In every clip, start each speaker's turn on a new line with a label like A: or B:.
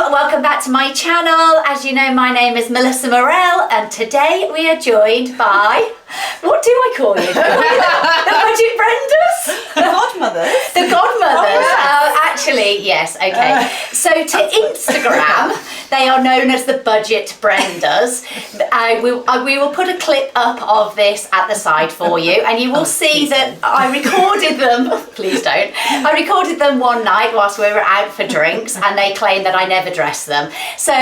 A: welcome back to my channel. As you know, my name is Melissa Murrell, and today we are joined by, what do I call you? The Budget Brendas?
B: The godmothers.
A: The godmothers.
B: Oh, yes.
A: Actually, yes, okay. So to Instagram, they are known as the Budget Brendas. We will put a clip up of this at the side for you, and you will see that I recorded them. Please don't. I recorded them one night whilst we were out for drinks, and they claim that I never dress them. So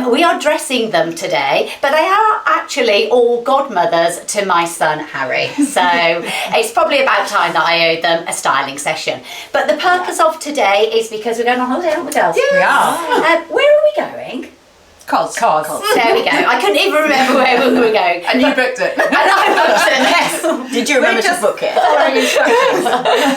A: we are dressing them today, but they are actually all godmothers to my son Harry. So it's probably about time that I owed them a styling session. But the purpose of today is because we're going on holiday, aren't we, girls?
B: Yeah, we are.
A: Where are we going?
B: Cos.
A: There we go. I couldn't even remember where we were going.
B: And you booked it.
A: And I booked it, yes.
B: Did you remember to book it?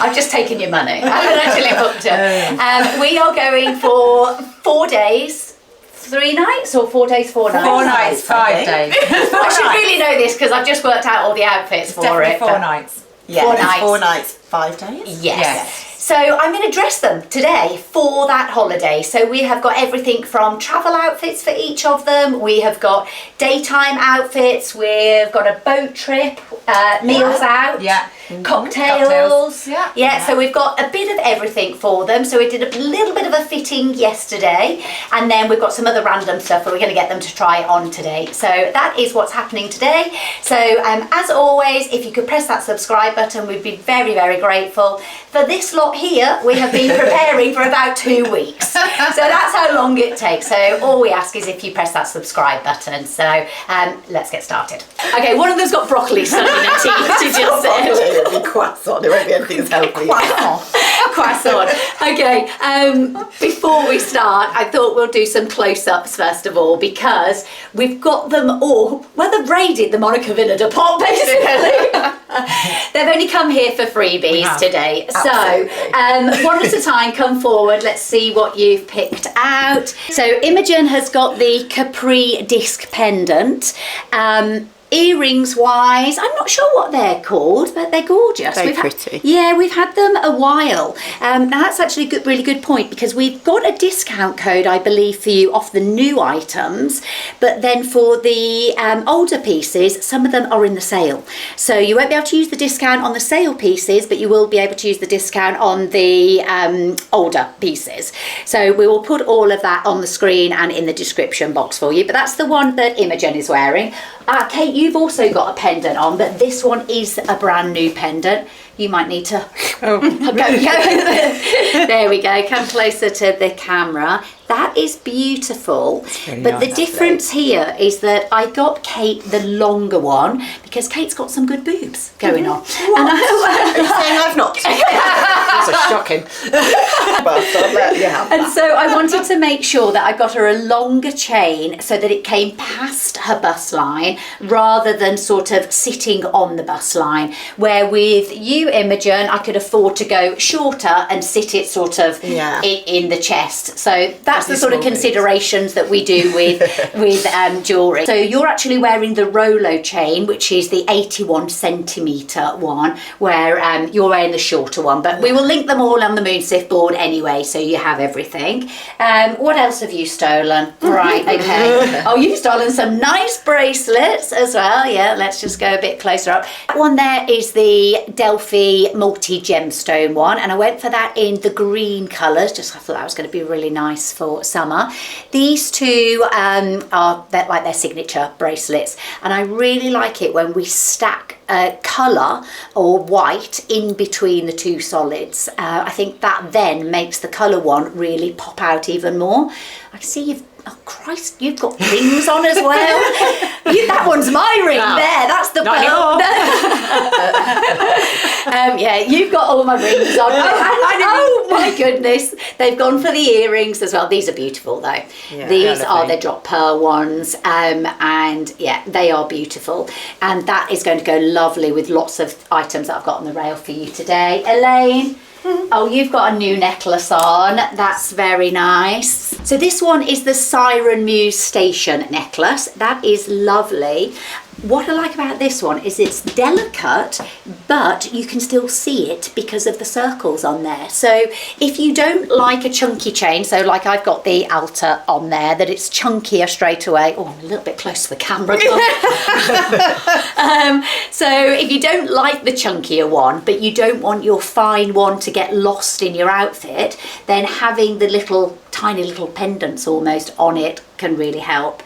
A: I've just taken your money. I haven't actually booked it. We are going for 4 days, 3 nights, or 4 days, 4 nights?
B: 4 nights, 5 days.
A: I should really know this because I've just worked out all the outfits for it.
B: 4 nights.
C: Yeah,
A: 4 nights.
C: 4 nights, 5 days?
A: Yes. So I'm going to dress them today for that holiday. So we have got everything from travel outfits for each of them. We have got daytime outfits. We've got a boat trip, meals out, cocktails. Yeah. So we've got a bit of everything for them. So we did a little bit of a fitting yesterday, and then we've got some other random stuff that we're going to get them to try on today. So that is what's happening today. So as always, if you could press that subscribe button, we'd be very, very grateful. For this lot here, we have been preparing for about 2 weeks. So that's how long it takes. So all we ask is if you press that subscribe button. So let's get started. Okay, one of them's got broccoli stuck in her teeth, she just said.
C: It'll be croissant, it won't be anything as healthy.
A: Croissant. Okay, before we start, I thought we'll do some close-ups first of all, because we've got them all, well, they've raided the Monica Villa depot, basically. They've only come here for freebies today.
C: Absolutely.
A: So one at a time, come forward. Let's see what you've picked out. So Imogen has got the Capri disc pendant. Earrings wise, I'm not sure what they're called, but they're gorgeous.
C: Very pretty.
A: Yeah, we've had them a while. Now that's actually a really good point, because we've got a discount code, I believe, for you off the new items, but then for the older pieces, some of them are in the sale. So you won't be able to use the discount on the sale pieces, but you will be able to use the discount on the older pieces. So we will put all of that on the screen and in the description box for you. But that's the one that Imogen is wearing. Kate, you've also got a pendant on, but this one is a brand new pendant. You might need to go. There we go. Come closer to the camera. That is beautiful.
C: Really
A: but
C: nice,
A: the difference here is that I got Kate the longer one because Kate's got some good boobs going on.
C: What?
A: And
C: Are you saying I've not? That's a shocking. But I'll let you have
A: And
C: that.
A: so I wanted to make sure that I got her a longer chain so that it came past her bust line rather than sort of sitting on the bust line, where with you, Imogen, I could afford to go shorter and sit it sort of in the chest. So that's the sort of considerations that we do with jewellery. So you're actually wearing the Rolo chain, which is the 81 centimetre one, where you're wearing the shorter one. But we will link them all on the Moonsif board anyway, so you have everything. What else have you stolen? Right, okay. Oh, you've stolen some nice bracelets as well. Yeah, let's just go a bit closer up. That one there is the Delphi multi-gemstone one, and I went for that in the green colours. Just I thought that was going to be really nice for summer. These two are their signature bracelets, and I really like it when we stack colour or white in between the two solids. I think that then makes the colour one really pop out even more. I see you've, oh Christ, you've got rings on as well. That one's my ring there, that's the pearl. Yeah, you've got all my rings on. Oh my goodness, they've gone for the earrings as well. These are beautiful though.
C: Yeah,
A: These are the drop pearl ones, and yeah, they are beautiful, and that is going to go lovely with lots of items that I've got on the rail for you today. Elaine, oh, you've got a new necklace on. That's very nice. So this one is the Siren Muse Station necklace. That is lovely. what I like about this one is it's delicate, but you can still see it because of the circles on there. So if you don't like a chunky chain, so like I've got the Alta on there, that it's chunkier straight away. Oh, I'm a little bit close to the camera. So if you don't like the chunkier one, but you don't want your fine one to get lost in your outfit, then having the little tiny little pendants almost on it can really help.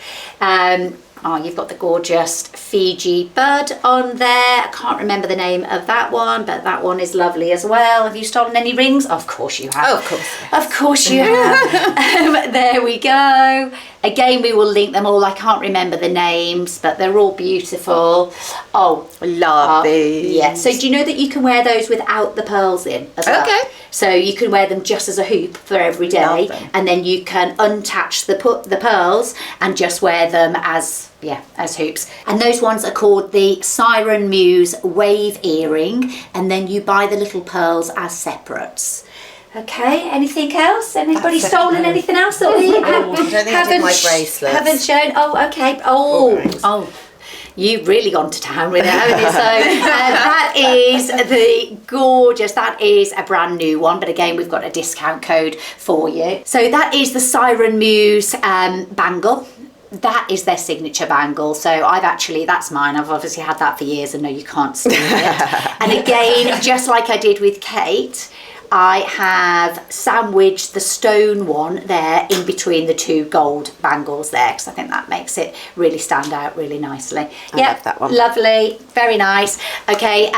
A: Oh, you've got the gorgeous Fiji bud on there. I can't remember the name of that one, but that one is lovely as well. Have you stolen any rings? Of course you have.
C: Oh, of course.
A: Of course you have. There we go. Again, we will link them all. I can't remember the names, but they're all beautiful. Oh,
C: Love these.
A: yeah. So do you know that you can wear those without the pearls in as well?
C: Okay.
A: So you can wear them just as a hoop for every day,
C: Love them.
A: and then you can untouch the pearls and just wear them as hoops. And those ones are called the Siren Muse Wave Earring, and then you buy the little pearls as separates. Okay, anything else? Anybody
C: That's it,
A: stolen
C: no.
A: anything else that we
C: I don't think I did my bracelets.
A: haven't shown? Oh, okay.
C: Rings.
A: Oh. You've really gone to town with it, haven't you? So that is the gorgeous, that is a brand new one, but again, we've got a discount code for you. So that is the Siren Muse bangle. That is their signature bangle. So that's mine. I've obviously had that for years and no, you can't steal it. And again, just like I did with Kate, I have sandwiched the stone one there in between the two gold bangles there, because I think that makes it really stand out really nicely.
C: I love that one.
A: Lovely, very nice. Okay,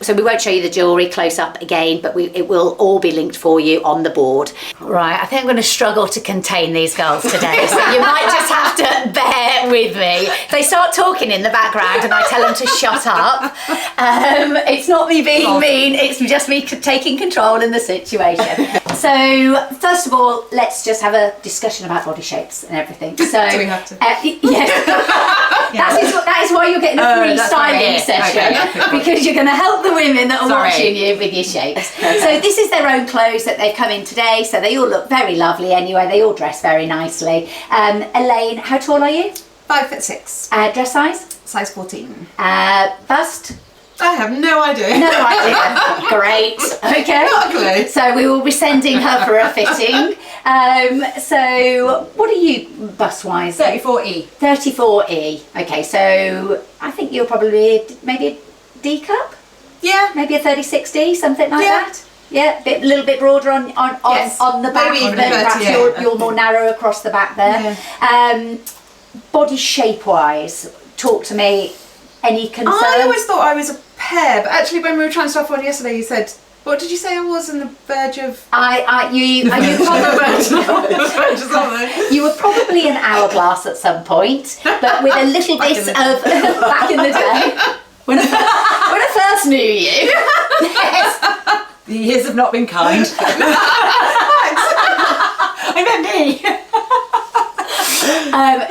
A: so we won't show you the jewellery close up again, but it will all be linked for you on the board. Right, I think I'm going to struggle to contain these girls today, so you might just have to bear with me. They start talking in the background and I tell them to shut up. It's not me being mean, it's just me taking control in the situation. So first of all, let's just have a discussion about body shapes and everything. So
B: Do we have to?
A: Yes. That is why you're getting a freestyling session, because you're going to help the women that are watching you with your shapes. So this is their own clothes that they've come in today, so they all look very lovely anyway. They all dress very nicely. Elaine, how tall are you?
B: 5'6".
A: Dress size?
B: Size 14.
A: Bust?
B: I have no idea.
A: No idea. Great. Okay.
B: Not a clue.
A: So we will be sending her for a fitting. So what are you bust-wise?
B: 34E.
A: 34E. Okay, so I think you're probably maybe a D cup?
B: Yeah.
A: Maybe a 36D, something like
B: Yeah.
A: that? Yeah, a little bit broader on
B: Yes.
A: the back,
B: Maybe even
A: then
B: a 30,
A: perhaps
B: yeah.
A: you're more narrow across the back there. Body shape-wise, talk to me. Any concerns?
B: I always thought I was a pear, but actually when we were trying stuff on yesterday, you said, what did you say I was on the verge of?
A: You were probably an hourglass at some point, but with a little bit of back in the day when I first knew you. Yes.
B: The years have not been kind. I meant me.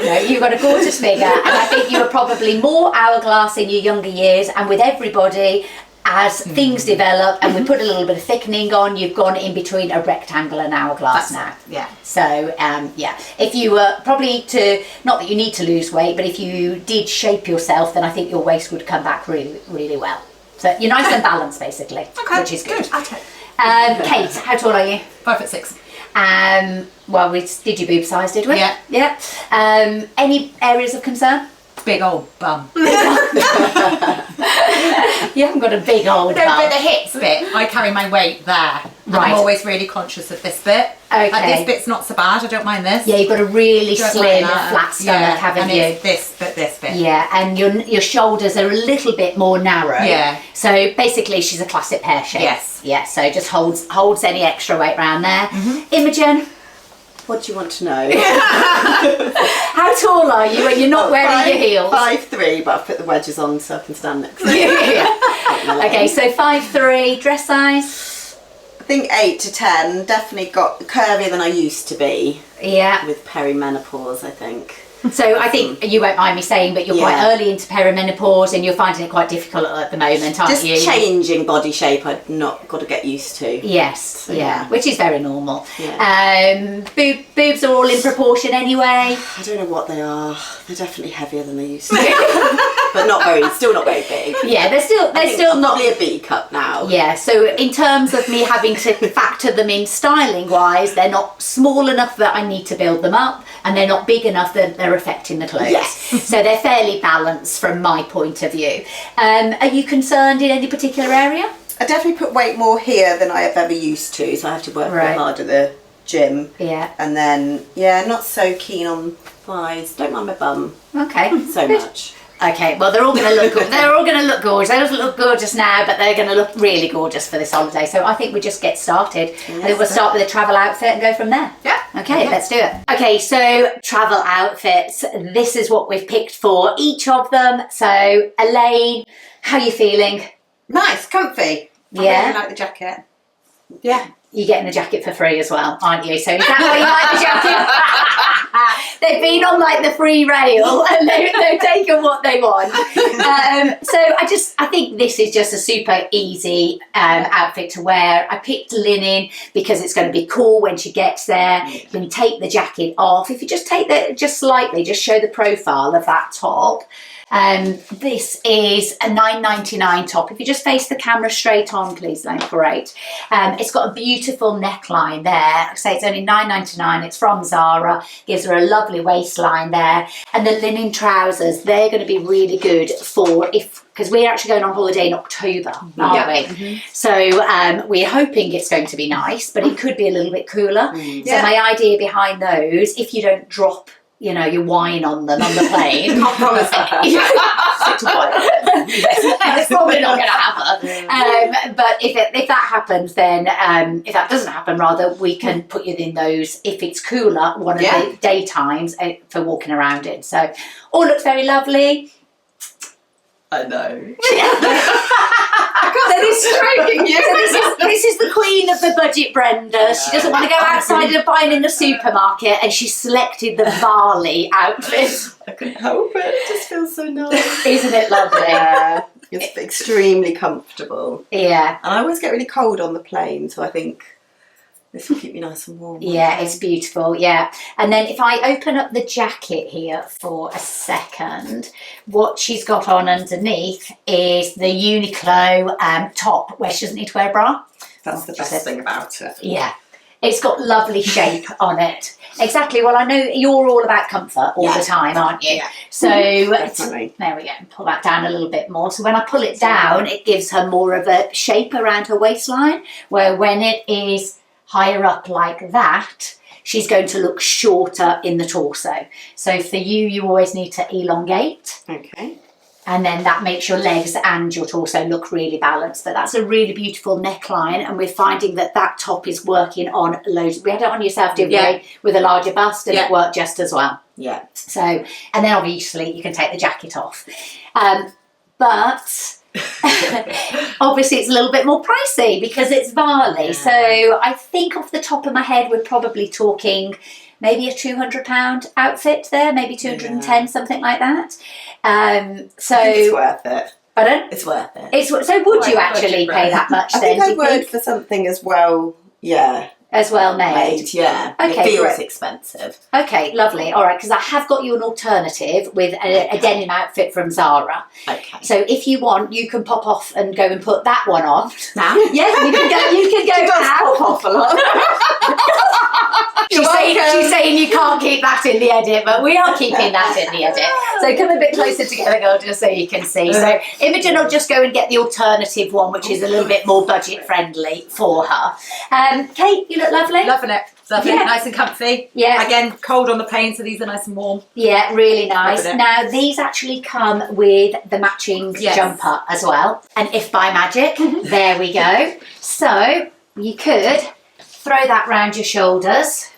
A: No, you've got a gorgeous figure, and I think you were probably more hourglass in your younger years, and with everybody, as things develop and we put a little bit of thickening on, you've gone in between a rectangle and hourglass now.
B: Yeah.
A: So, if you were probably not that you need to lose weight, but if you did shape yourself, then I think your waist would come back really, really well. So you're nice and balanced, basically, which is good.
B: Okay.
A: Kate, how tall are you?
B: 5'6".
A: Well, we did your boob size, did we?
B: Yeah.
A: Yeah. Any areas of concern?
B: Big old bum.
A: You haven't got a big old
B: No,
A: bum.
B: but the hips bit, I carry my weight there.
A: Right.
B: I'm always really conscious of this bit.
A: Okay.
B: Like this bit's not so bad, I don't mind this.
A: Yeah, you've got a really
B: Don't
A: slim,
B: mind that.
A: flat stomach,
B: Yeah,
A: haven't
B: and
A: you?
B: it's this, but this bit.
A: Yeah, and your shoulders are a little bit more narrow.
B: Yeah.
A: So basically, she's a classic pear shape.
B: Yes.
A: Yeah. So just holds any extra weight around there. Imogen,
C: What do you want to know?
A: how tall are you when you're not wearing your heels?
C: 5'3", but I've put the wedges on so I can stand next to
A: Okay, so 5'3", dress size.
C: I think 8 to 10. Definitely got curvier than I used to be
A: Yeah.
C: with perimenopause, I think.
A: So I think you won't mind me saying, but you're quite early into perimenopause and you're finding it quite difficult at the moment, aren't you?
C: Just changing body shape, I've not got to get used to.
A: Yes,
C: So,
A: which is very normal.
C: Yeah.
A: Boobs are all in proportion anyway.
C: I don't know what they are. They're definitely heavier than they used to be. But still not very big.
A: Yeah, they're still not
C: probably a B cup now.
A: Yeah, so in terms of me having to factor them in styling wise, they're not small enough that I need to build them up, and they're not big enough that they're affecting the clothes.
C: Yes.
A: So they're fairly balanced from my point of view. Are you concerned in any particular area?
C: I definitely put weight more here than I have ever used to, so I have to work quite hard at the gym.
A: Yeah.
C: And then, not so keen on thighs. Don't mind my bum
A: Okay.
C: so much.
A: Okay, well, they're all going to look good. They're all going to look gorgeous. They don't look gorgeous now, but they're going to look really gorgeous for this holiday. So I think we just get started. I think we'll start with a travel outfit and go from there.
B: Yeah.
A: Okay, let's do it. Okay, so travel outfits. This is what we've picked for each of them. So, Elaine, how are you feeling?
B: Nice, comfy. I really like the jacket.
C: Yeah.
A: You're getting the jacket for free as well, aren't you? So is that why you like the jacket? They've been on like the free rail and they've taken what they want. So I think this is just a super easy outfit to wear. I picked linen because it's going to be cool when she gets there. When you take the jacket off, if you just take just slightly, just show the profile of that top. This is a $9.99 top. If you just face the camera straight on, please, Lane, great. It's got a beautiful neckline there. Like I say, it's only $9.99. It's from Zara. Gives her a lovely waistline there. And the linen trousers, they're going to be really good because we're actually going on holiday in October, aren't we? Mm-hmm. So we're hoping it's going to be nice, but it could be a little bit cooler. So my idea behind those, if you don't drop your wine on them on the plane.
C: Can't promise that.
A: It's probably not going to happen. But if that happens, then if that doesn't happen, rather, we can put you in those, if it's cooler, one of the daytimes for walking around in. So all looks very lovely.
C: I know.
A: So this is the queen of the budget Brenda. She doesn't want to go outside and buy in the supermarket, and she selected the Varley outfit.
C: I couldn't help it. It just feels so nice.
A: Isn't it lovely?
C: Yeah. It's extremely comfortable.
A: Yeah.
C: And I always get really cold on the plane, so I think this will keep me nice and warm.
A: Yeah, it's beautiful, yeah. And then if I open up the jacket here for a second, what she's got on underneath is the Uniqlo top, where she doesn't need to wear a bra.
C: That's the best thing about it.
A: Yeah. It's got lovely shape on it. Exactly. Well, I know you're all about comfort all the time, aren't you? Yeah. So
C: definitely.
A: There we go. Pull that down a little bit more. So when I pull it down, it gives her more of a shape around her waistline, where when it is higher up like that, she's going to look shorter in the torso. So for you always need to elongate.
C: Okay.
A: And then that makes your legs and your torso look really balanced. But that's a really beautiful neckline, and we're finding that top is working on loads. We had it on yourself, didn't we? With a larger bust, and it worked just as well. Yeah. So, and then obviously you can take the jacket off. But obviously it's a little bit more pricey because it's Varley. So I think off the top of my head, we're probably talking maybe a £200 outfit there, maybe 210, something like that. So
C: I think it's worth it.
A: Pardon?
C: It's worth it.
A: So would you actually pay that much then?
C: I think I would for something as well. Yeah.
A: As well made.
C: Yeah.
A: Okay,
C: it feels
A: great.
C: Expensive.
A: Okay, lovely. All right, because I have got you an alternative with a denim outfit from Zara.
C: Okay.
A: So if you want, you can pop off and go and put that one on.
C: Now?
A: Yeah, you can go. You can go now.
C: Pop off a lot.
A: She's saying you can't keep that in the edit, but we are keeping that in the edit. So come a bit closer together, girl, just so you can see. So Imogen will just go and get the alternative one, which is a little bit more budget friendly for her. Kate, you look lovely.
B: Loving it. Lovely.
A: Yeah.
B: Nice and comfy.
A: Yeah.
B: Again, cold on the plane, so these are nice and warm.
A: Yeah, really nice.
B: Loving it.
A: Now, these actually come with the matching jumper as well. And if by magic, there we go. So you could throw that round your shoulders.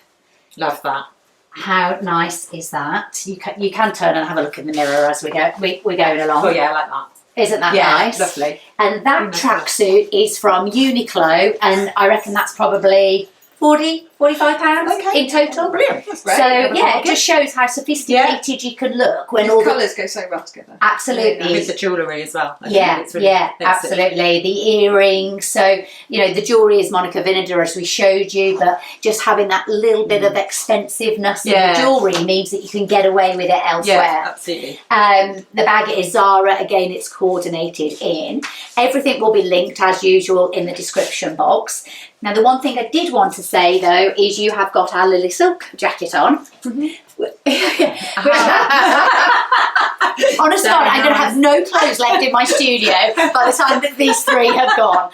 B: Love that.
A: How nice is that? You can turn and have a look in the mirror as we go. We're going along.
B: Oh yeah, I like that.
A: Isn't that nice?
B: Lovely.
A: And that tracksuit is from Uniqlo, and I reckon that's probably 40, £45
C: Okay.
A: in total.
C: Brilliant. That's great.
A: So
C: Have a
A: yeah, it
C: bargain.
A: just shows how sophisticated you can look when
B: These
A: all the
B: colours go so well together.
A: absolutely.
D: With the jewellery as well. I
A: Yeah,
D: think it's really,
A: yeah,
D: it's
A: absolutely. The earrings. So, you know, the jewellery is Monica Vinader, as we showed you, but just having that little bit of expensiveness in the jewellery means that you can get away with it elsewhere.
D: Yeah, absolutely.
A: The bag is Zara. Again, it's coordinated in. Everything will be linked as usual in the description box. Now, the one thing I did want to say though is you have got our Lily Silk jacket on. Honestly, I'm going to have no clothes left in my studio by the time that these three have gone.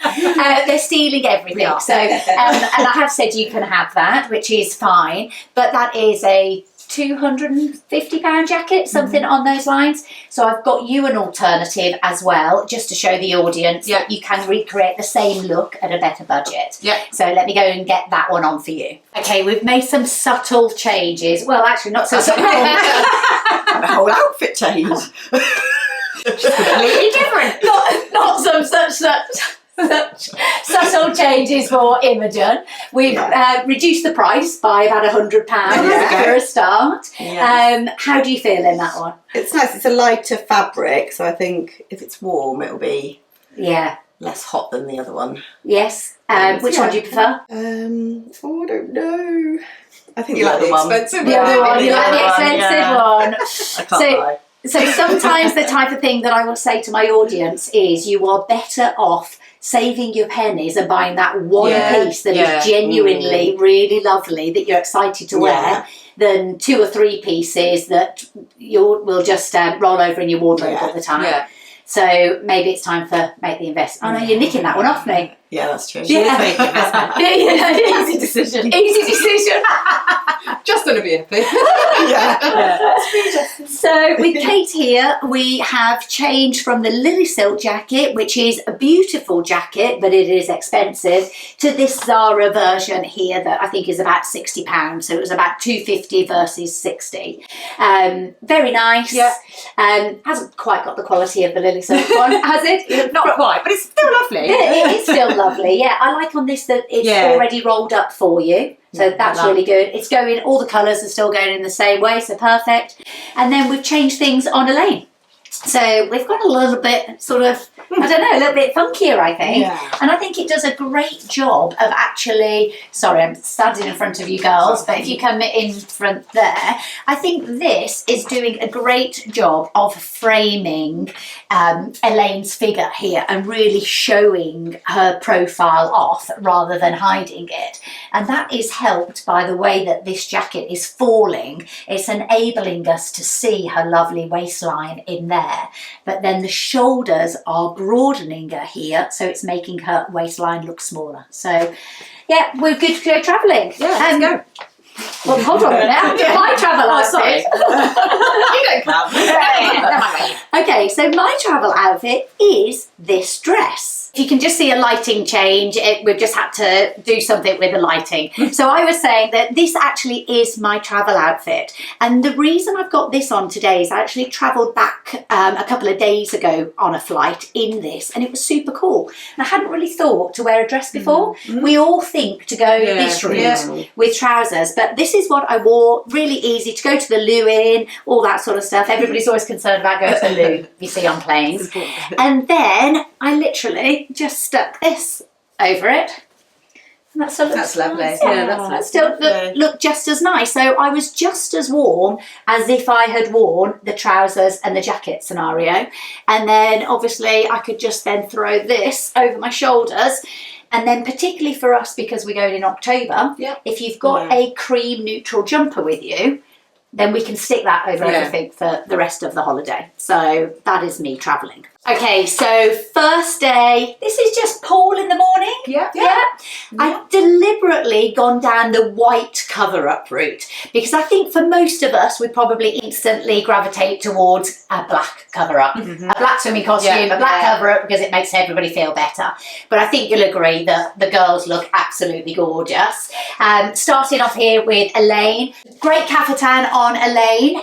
A: They're stealing everything. So, and I have said you can have that, which is fine. But that is a £250 jacket, something on those lines. So I've got you an alternative as well, just to show the audience that you can recreate the same look at a better budget. So let me go and get that one on for you. Okay, we've made some subtle changes. Well, actually not so subtle.
C: The whole outfit change.
A: Completely different. Not some such subtle changes for Imogen. We've reduced the price by about £100 for a start. How do you feel in that one?
C: It's nice. It's a lighter fabric, so I think if it's warm, it'll be less hot than the other one.
A: Yes. Which one do you prefer?
C: I don't know. I think
B: You like the expensive one.
A: The other one. You like the expensive one.
C: I can't lie.
A: So sometimes the type of thing that I will say to my audience is you are better off saving your pennies and buying that one piece that is genuinely really lovely that you're excited to wear than 2 or 3 pieces that will just roll over in your wardrobe all the time. So maybe it's time for make the investment. Oh no, you're nicking that one off me.
C: Yeah, that's true. She is making investment.
A: Easy decision. Easy decision.
B: Just gonna be happy.
A: So with Kate here, we have changed from the Lily Silk jacket, which is a beautiful jacket, but it is expensive, to this Zara version here that I think is about £60. So it was about £250 versus £60. Very nice. Hasn't quite got the quality of the Lily Silk one, has it?
D: Not quite, but it's still lovely.
A: It is still lovely. Yeah, I like on this that it's already rolled up for you. So that's really good. It's going, all the colours are still going in the same way, so perfect. And then we've changed things on Elaine. So we've got a little bit sort of, I don't know, a little bit funkier, I think. And I think it does a great job of actually, sorry, I'm standing in front of you girls, but if you come in front there, I think this is doing a great job of framing Elaine's figure here and really showing her profile off rather than hiding it. And that is helped by the way that this jacket is falling. It's enabling us to see her lovely waistline in there. But then the shoulders are broadening her here, so it's making her waistline look smaller. So yeah, we're good to go travelling.
D: Let's go.
A: Well, hold on a minute. My travel outfit.
D: You don't come.
A: Okay, so my travel outfit is this dress. If you can just see a lighting change, we've just had to do something with the lighting. So I was saying that this actually is my travel outfit. And the reason I've got this on today is I actually travelled back a couple of days ago on a flight in this, and it was super cool. And I hadn't really thought to wear a dress before. We all think to go this route with trousers, but this is what I wore, really easy to go to the loo in, all that sort of stuff. Everybody's always concerned about going to the loo, you see on planes. And then I literally just stuck this over it. And that still looks
B: That's lovely.
A: nice.
B: Yeah, that's
A: that still look just as nice. So I was just as warm as if I had worn the trousers and the jacket scenario. And then obviously I could just then throw this over my shoulders. And then particularly for us, because we're going in October, if you've got a cream neutral jumper with you, then we can stick that over everything for the rest of the holiday. So that is me travelling. Okay, so first day, this is just Paul in the morning. I've deliberately gone down the white cover-up route because I think for most of us, we probably instantly gravitate towards a black cover-up, a black swimming costume, a black cover-up because it makes everybody feel better. But I think you'll agree that the girls look absolutely gorgeous. Starting off here with Elaine. Great caftan on Elaine.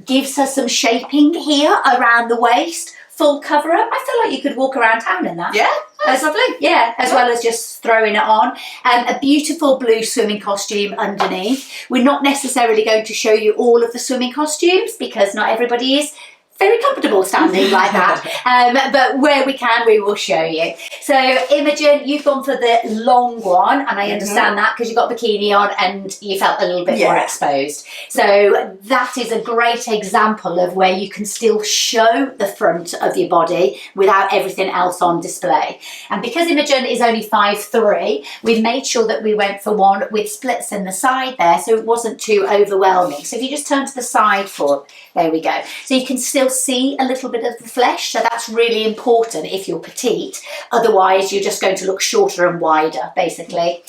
A: Gives her some shaping here around the waist. full cover up. I feel like you could walk around town in that.
B: Yeah, that's lovely.
A: Yeah, as well as just throwing it on. A beautiful blue swimming costume underneath. We're not necessarily going to show you all of the swimming costumes because not everybody is very comfortable standing like that, but where we can, we will show you. So Imogen, you've gone for the long one, and I understand that because you've got bikini on and you felt a little bit more exposed. So that is a great example of where you can still show the front of your body without everything else on display. And because Imogen is only 5'3", we made sure that we went for one with splits in the side there, so it wasn't too overwhelming. So if you just turn to the side there we go. So you can still see a little bit of the flesh, so that's really important if you're petite. Otherwise, you're just going to look shorter and wider, basically.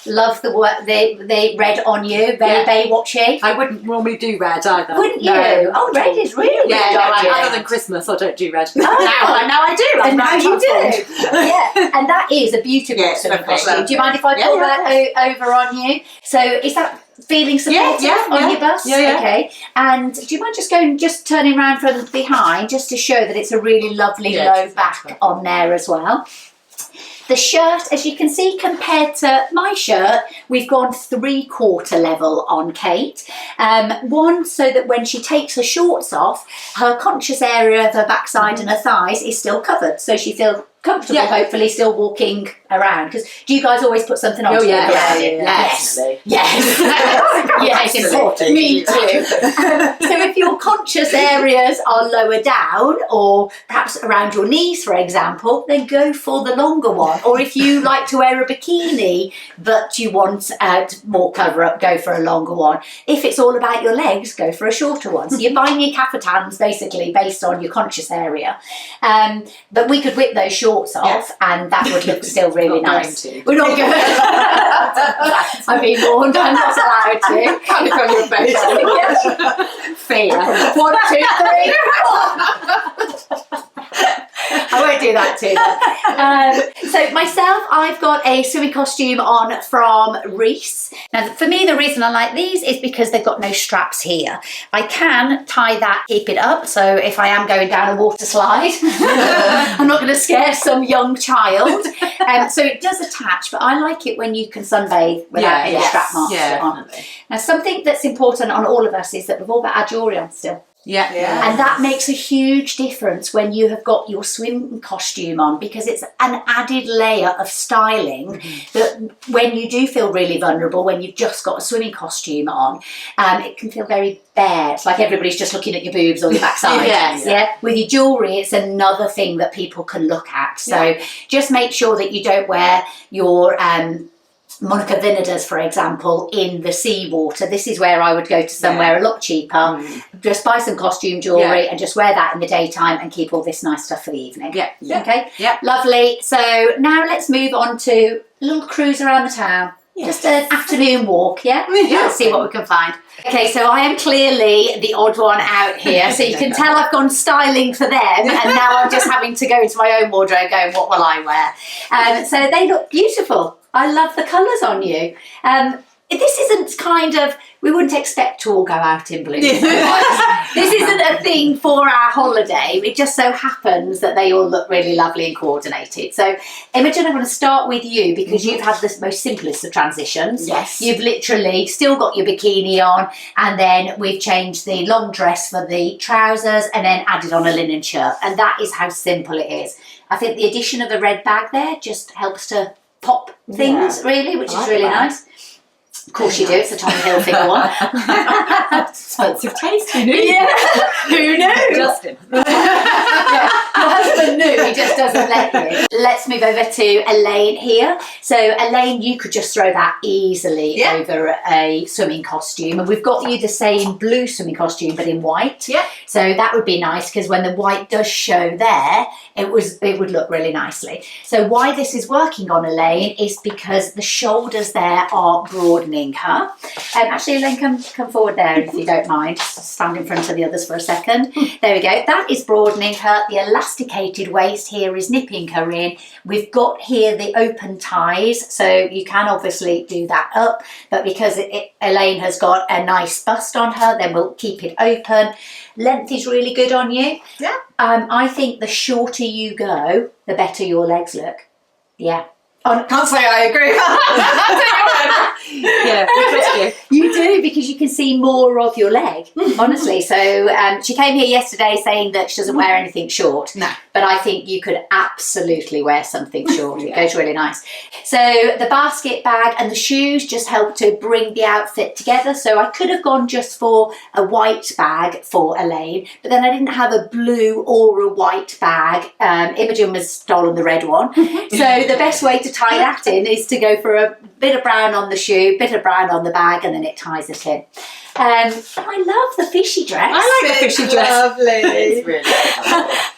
A: Love the red on you, very Baywatchy.
D: I wouldn't normally do red either.
A: Wouldn't you? No. Oh, red is really good.
D: Other than Christmas, I don't do red.
A: Oh, now I do. And now you do. Yeah, and that is a beautiful sort of costume. Do you mind if I pull that over on you? So is that feeling supportive on your bust?
D: Yeah.
A: Okay. And do you mind just turning around from behind just to show that it's a really lovely low back on there as well. The shirt, as you can see, compared to my shirt, we've gone 3/4 level on Kate. One, so that when she takes her shorts off, her conscious area of her backside and her thighs is still covered. So she feels comfortable, hopefully, still walking around. Because do you guys always put something on? Yes. Yes, important. Me too. So if your conscious areas are lower down, or perhaps around your knees, for example, then go for the longer one. Or if you like to wear a bikini, but you want more cover up, go for a longer one. If it's all about your legs, go for a shorter one. So you're buying your kaffatans basically based on your conscious area. But we could whip those shorts off and that would look still really nice. We're not going to. I've been warned, I'm not allowed to.
B: Can't look on your face.
A: Fear. 1, 2, 3, 4. I won't do that to them. So myself, I've got a swimming costume on from Reese. Now for me, the reason I like these is because they've got no straps here. I can tie that, keep it up, so if I am going down a water slide, I'm not going to scare some young child. So it does attach, but I like it when you can sunbathe without any strap marks on. Now something that's important on all of us is that we've all got our jewellery on still. And that makes a huge difference when you have got your swim costume on, because it's an added layer of styling that when you do feel really vulnerable, when you've just got a swimming costume on, it can feel very bare. It's like everybody's just looking at your boobs or your backside. With your jewellery, it's another thing that people can look at. So just make sure that you don't wear your Monica Vinader's, for example, in the seawater. This is where I would go to somewhere a lot cheaper, just buy some costume jewellery and just wear that in the daytime and keep all this nice stuff for the evening. Okay? Lovely. So now let's move on to a little cruise around the town. Just an afternoon walk, Let's see what we can find. Okay, so I am clearly the odd one out here. So you can tell I've gone styling for them, and now I'm just having to go into my own wardrobe going, what will I wear? So they look beautiful. I love the colours on you. This isn't kind of, we wouldn't expect to all go out in blue. This isn't a thing for our holiday. It just so happens that they all look really lovely and coordinated. So Imogen, I'm going to start with you because you've had the most simplest of transitions. You've literally still got your bikini on, and then we've changed the long dress for the trousers and then added on a linen shirt. And that is how simple it is. I think the addition of the red bag there just helps to pop things, really, which is really nice. Of course you do, it's a Tommy Hilfiger one.
D: Expensive taste, who knew?
A: Who knew?
D: Justin.
A: My husband knew, he just doesn't let you. Let's move over to Elaine here. So Elaine, you could just throw that easily over a swimming costume, and we've got you the same blue swimming costume but in white. So that would be nice, because when the white does show there, it would look really nicely. So why this is working on Elaine is because the shoulders there are broadening her. Actually, Elaine, come forward there if you don't mind. Just stand in front of the others for a second. There we go. That is broadening her. The elasticated waist here here is nipping her in. We've got here the open ties, so you can obviously do that up, but because Elaine has got a nice bust on her, then we'll keep it open. Length is really good on you.
B: Yeah.
A: I think the shorter you go, the better your legs look. Yeah.
B: Can't say I agree.
D: Yeah, we trust you.
A: You do, because you can see more of your leg, honestly. So she came here yesterday saying that she doesn't wear anything short.
B: No.
A: But I think you could absolutely wear something short. It goes really nice. So the basket bag and the shoes just help to bring the outfit together. So I could have gone just for a white bag for Elaine, but then I didn't have a blue or a white bag. Imogen has stolen the red one. So the best way to tie that in is to go for a bit of brown on the shoe, bit of brown on the bag, and then it ties it in. I love the fishy dress.
D: I like the fishy dress.
B: Lovely.
D: It's really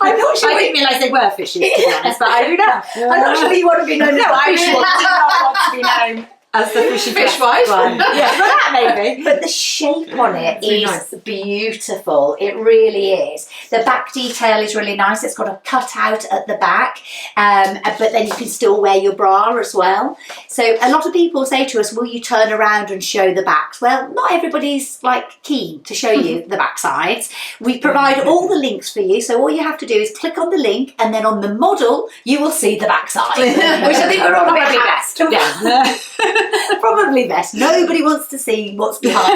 A: I'm not sure.
D: I didn't realise they were fishy, to be honest, but I don't know.
A: I'm not sure you want to be known as the fish one.
D: I want to be known as the fishy
B: Fish
D: dress
B: wife.
D: one. Yeah, but that maybe.
A: But the shape on it
D: Really
A: is
D: nice.
A: beautiful. It really is. The back detail is really nice. It's got a cutout at the back, but then you can still wear your bra as well. So a lot of people say to us, will you turn around and show the backs? Well, not everybody's like keen to show you the back sides. We provide all the links for you. So all you have to do is click on the link, and then on the model, you will see the back side, which I think we're all
D: Probably
A: best.
D: Yeah.
A: Probably best. Nobody wants to see what's behind.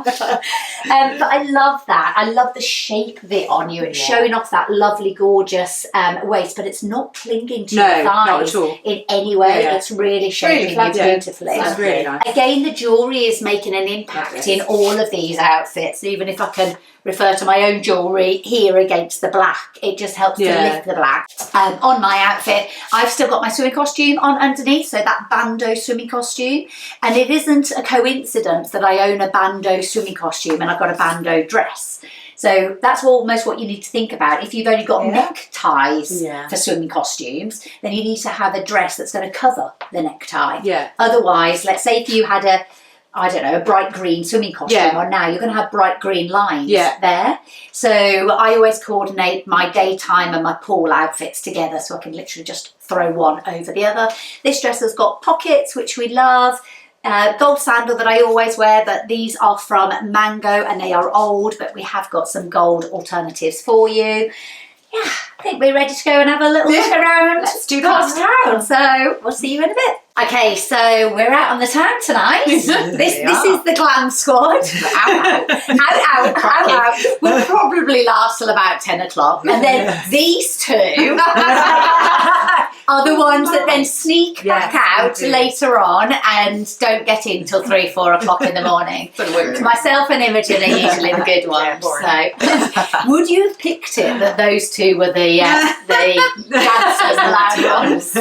A: But I love that. I love the shape of it on you. It's showing off that lovely, gorgeous waist, but it's not clinging to your thighs
D: not at all.
A: in any way.
D: Yeah.
A: It's really shaping
B: Really
A: you beautifully.
D: It's really nice.
A: Again, the jewellery is making an impact in all of these outfits. Even if I can refer to my own jewellery here against the black, it just helps to lift the black. On my outfit, I've still got my swimming costume on underneath, so that bandeau swimming costume, and it isn't a coincidence that I own a bandeau swimming costume and I've got a bandeau dress. So that's almost what you need to think about. If you've only got neckties for swimming costumes, then you need to have a dress that's going to cover the necktie.
D: Yeah.
A: Otherwise, let's say if you had a bright green swimming costume on now, you're going to have bright green lines there. So I always coordinate my daytime and my pool outfits together, so I can literally just throw one over the other. This dress has got pockets, which we love. Gold sandal that I always wear, but these are from Mango and they are old, but we have got some gold alternatives for you. Yeah, I think we're ready to go and have a little look around.
D: Let's do
A: Cost
D: that.
A: Town. So we'll see you in a bit. Okay, so we're out on the town tonight. This is the glam squad. Out. We'll probably last till about 10 o'clock. And then these two are the ones that then sneak back out later on and don't get in till 3, 4 o'clock in the morning. Myself and Imogen are usually the good ones. So, would you have picked it that those two were the dancers, the loud ones?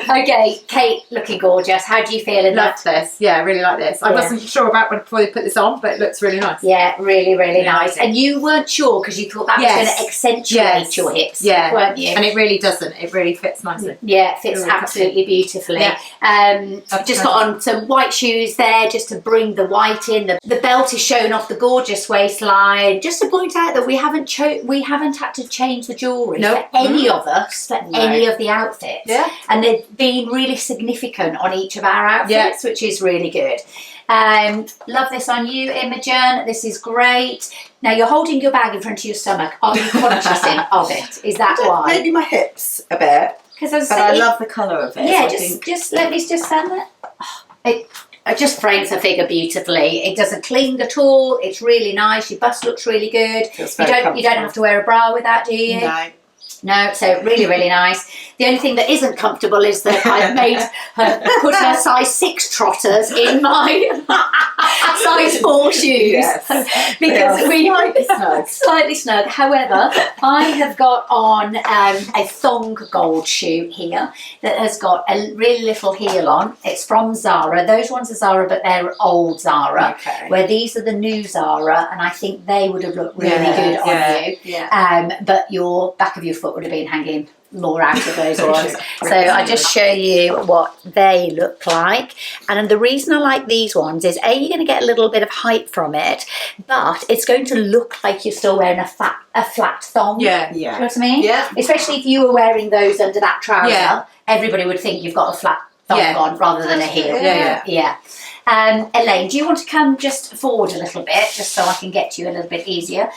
A: Okay, Kate, looking gorgeous. How do you feel in that?
D: Love this. Yeah, I really like this. I wasn't sure about when before they put this on, but it looks really nice.
A: Yeah, really, really nice. And you weren't sure because you thought that was going to accentuate your hips, weren't you?
D: And it really doesn't. It really fits nicely.
A: Yeah, it fits
D: Really
A: absolutely beautifully.
D: Yeah.
A: I've just got on some white shoes there just to bring the white in. The belt is showing off the gorgeous waistline. Just to point out that we haven't had to change the jewellery for any of us, for any of the outfits.
D: Yeah.
A: And they've been really significant on each of our outfits, which is really good. Love this on you, Imogen. This is great. Now you're holding your bag in front of your stomach. Are you conscious of it? Is that why?
C: Maybe my hips a bit.
A: Because
C: But I love the colour of it.
A: Yeah,
C: so I
A: just let me just stand there. It just frames the figure beautifully. It doesn't cling at all. It's really nice. Your bust looks really good. You don't have to wear a bra with that, do you? No, so really, really nice. The only thing that isn't comfortable is that I've made her put her size 6 trotters in my size 4 shoes because we slightly snug. However, I have got on a thong gold shoe here that has got a really little heel on. It's from Zara. Those ones are Zara, but they're old Zara. Where these are the new Zara, and I think they would have looked really good on you. But your back of your foot would have been hanging more out of those ones. So I just show you what they look like. And the reason I like these ones is A, you're going to get a little bit of height from it, but it's going to look like you're still wearing a flat thong.
B: Yeah.
A: Do you know what I mean?
B: Yeah.
A: Especially if you were wearing those under that trouser, everybody would think you've got a flat thong on rather than a heel. Yeah. Elaine, do you want to come just forward a little bit, just so I can get to you a little bit easier?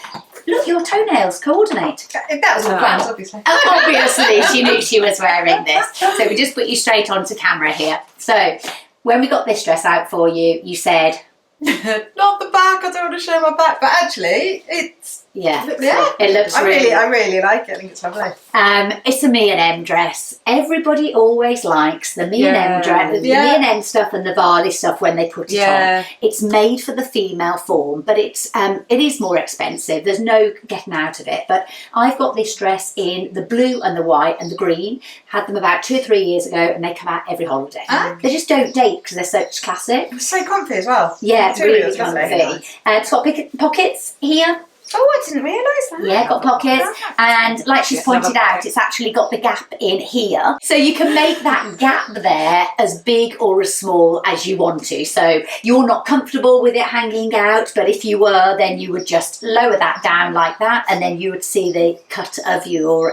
A: Look, your toenails coordinate.
B: That was the plans, obviously.
A: Obviously, she knew she was wearing this. So we just put you straight onto camera here. So when we got this dress out for you, you said...
B: Not the back, I don't want to show my back, but actually, it's...
A: it looks
B: I really like it. I think it's lovely.
A: It's a me and M dress. Everybody always likes the me and M dress, the me and M stuff and the Varley stuff when they put it on. It's made for the female form, but it is more expensive. There's no getting out of it. But I've got this dress in the blue and the white and the green. Had them about 2 or 3 years ago, and they come out every holiday. They just don't date because they're such classic.
B: It's so comfy as well.
A: Yeah, really comfy. It's got pockets here.
B: Oh, I didn't realise that.
A: Yeah, got pockets, and like she's pointed out, it's actually got the gap in here. So you can make that gap there as big or as small as you want to. So you're not comfortable with it hanging out, but if you were, then you would just lower that down like that, and then you would see the cut of your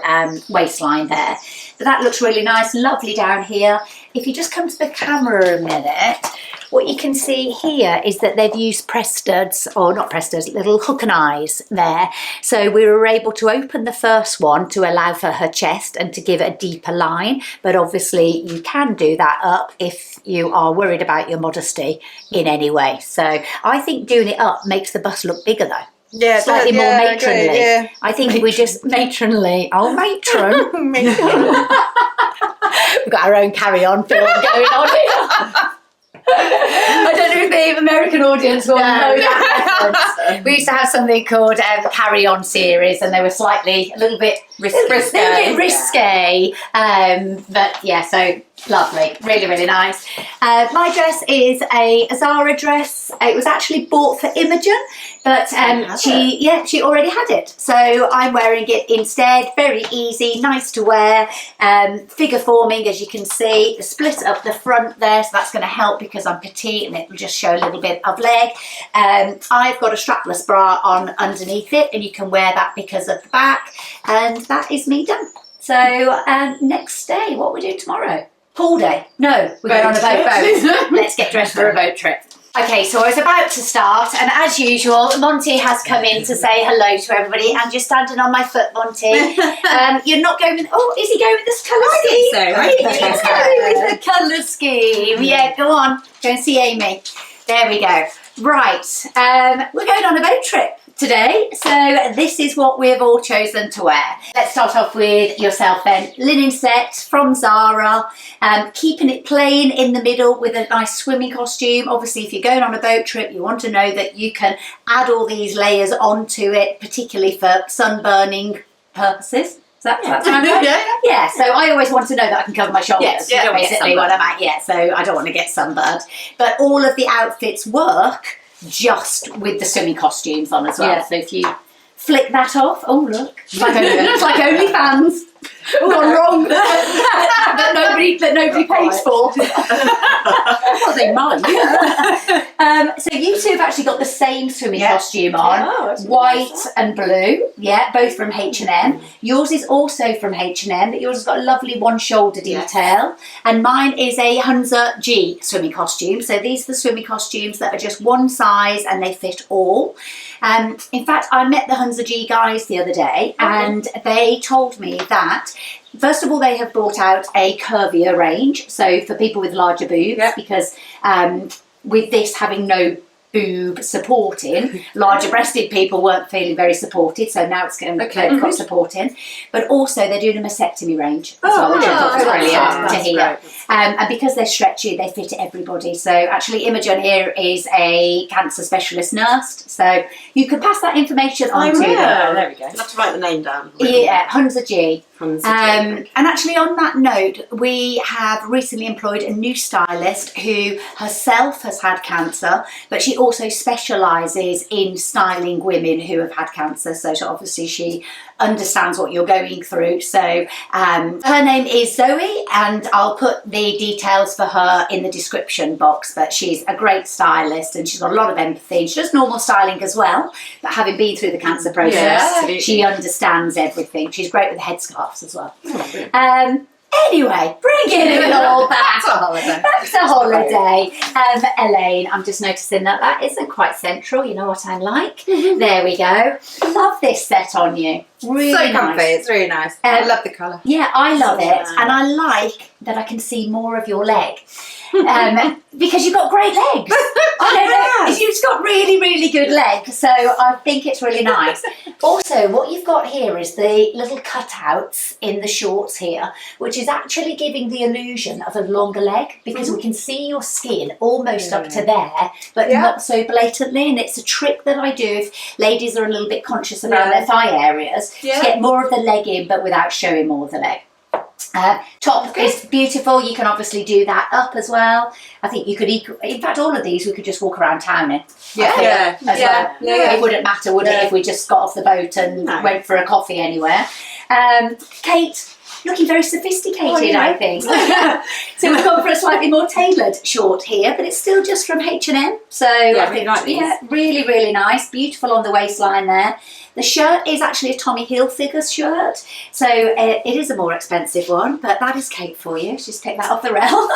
A: waistline there. But that looks really nice, lovely down here. If you just come to the camera a minute, what you can see here is that they've used press studs, or not press studs, little hook and eyes there. So we were able to open the first one to allow for her chest and to give it a deeper line. But obviously you can do that up if you are worried about your modesty in any way. So I think doing it up makes the bust look bigger though.
C: Yeah,
A: Slightly more matronly.
C: Agree, yeah.
A: I think we just matronly. Oh, matron. We've got our own carry-on film going on here. I don't know if the American audience will know that reference. We used to have something called Carry On series, and they were a little bit risque. But yeah, so lovely, really, really nice. My dress is a Zara dress. It was actually bought for Imogen, but she already had it. So I'm wearing it instead. Very easy, nice to wear. Figure forming, as you can see, split up the front there, so that's going to help because I'm petite and it will just show a little bit of leg. I've got a strapless bra on underneath it, and you can wear that because of the back. And that is me done. So next day, what we do tomorrow? Pool day. No, we're going on a boat. Let's get dressed for a boat trip. Okay, so I was about to start, and as usual, Monty has come in to say hello to everybody, and you're standing on my foot, Monty. You're not going with... Oh, is he going with this colour scheme? He's going with the colour scheme. Yeah, go on. Go and see Amy. There we go. Right, we're going on a boat trip today, so this is what we've all chosen to wear. Let's start off with yourself then. Linen set from Zara, keeping it plain in the middle with a nice swimming costume. Obviously, if you're going on a boat trip, you want to know that you can add all these layers onto it, particularly for sunburning purposes. That's yeah, so I always want to know that I can cover my shoulders, basically what I'm at. Yeah, so I don't want to get sunburned. But all of the outfits work just with the swimming costumes on as well. Yeah. So if you flick that off, oh look, it's like OnlyFans. Gone wrong. that nobody pays for.
D: Well, they might.
A: So you two have actually got the same swimming costume on, white and blue. Yeah, both from H&M. Yours is also from H&M, but yours has got a lovely one shoulder detail, and mine is a Hunza G swimming costume. So these are the swimming costumes that are just one size and they fit all. In fact, I met the Hunza G guys the other day, and they told me that first of all, they have brought out a curvier range, so for people with larger boobs, because with this having no boob supporting, larger breasted people weren't feeling very supported, so now it's going to got supporting. But also they're doing a mastectomy range as well, which I thought was brilliant to hear. And because they're stretchy, they fit everybody. So actually Imogen here is a cancer specialist nurse, so you can pass that information on to them.
C: There we go. You'll have to write the name down.
A: Yeah, Hunza G. And actually on that note, we have recently employed a new stylist who herself has had cancer, but she also specialises in styling women who have had cancer, so obviously she understands what you're going through. So her name is Zoe, and I'll put the details for her in the description box, but she's a great stylist and she's got a lot of empathy. She does normal styling as well, but having been through the cancer process, she understands everything. She's great with headscarves as well. Anyway, bringing it all back.
B: That's a holiday.
A: Back to holiday. Elaine, I'm just noticing that isn't quite central. You know what I'm like. There we go. Love this set on you. Really
D: So comfy.
A: nice.
D: It's really nice. I love the colour.
A: Yeah, I love
C: So
A: it.
C: nice.
A: And I like that I can see more of your leg. Because you've got great legs. I don't know. You've got really, really good legs. So I think it's really nice. Also, what you've got here is the little cutouts in the shorts here, which is actually giving the illusion of a longer leg, because we can see your skin almost up to there, but not so blatantly. And it's a trick that I do if ladies are a little bit conscious around their thigh areas, to get more of the leg in, but without showing more of the leg. Top is beautiful. You can obviously do that up as well. I think you could, in fact, all of these we could just walk around town in. It wouldn't matter, would it, if we just got off the boat and went for a coffee anywhere. Kate, looking very sophisticated, I think. So we've gone for a slightly more tailored short here, but it's still just from H&M. So I think, really, really nice. Beautiful on the waistline there. The shirt is actually a Tommy Hilfiger shirt, so it is a more expensive one, but that is Kate for you. She's picked that off the rail.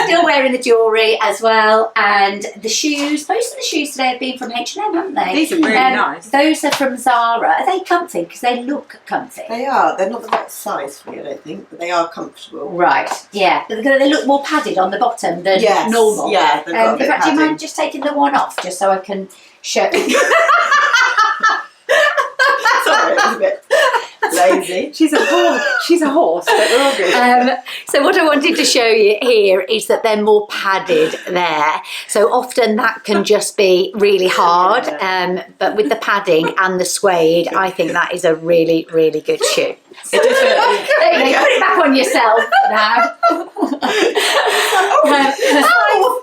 A: Still wearing the jewellery as well, and the shoes. Most of the shoes today have been from H&M, haven't they?
D: These are really nice.
A: Those are from Zara. Are they comfy? Because they look comfy.
C: They are. They're not the right size for you, I don't think, but they are comfortable.
A: Right, yeah. But they look more padded on the bottom than normal.
C: Yeah, they've got a
A: In
C: bit
A: fact, do you
C: padding.
A: mind just taking the one off, just so I can show
C: Sorry, it was a bit lazy.
D: She's a horse. She's a horse, but we're all good.
A: So what I wanted to show you here is that they're more padded there. So often that can just be really hard, but with the padding and the suede, I think that is a really, really good shoe.
C: It does
A: There you go, put it back on yourself now.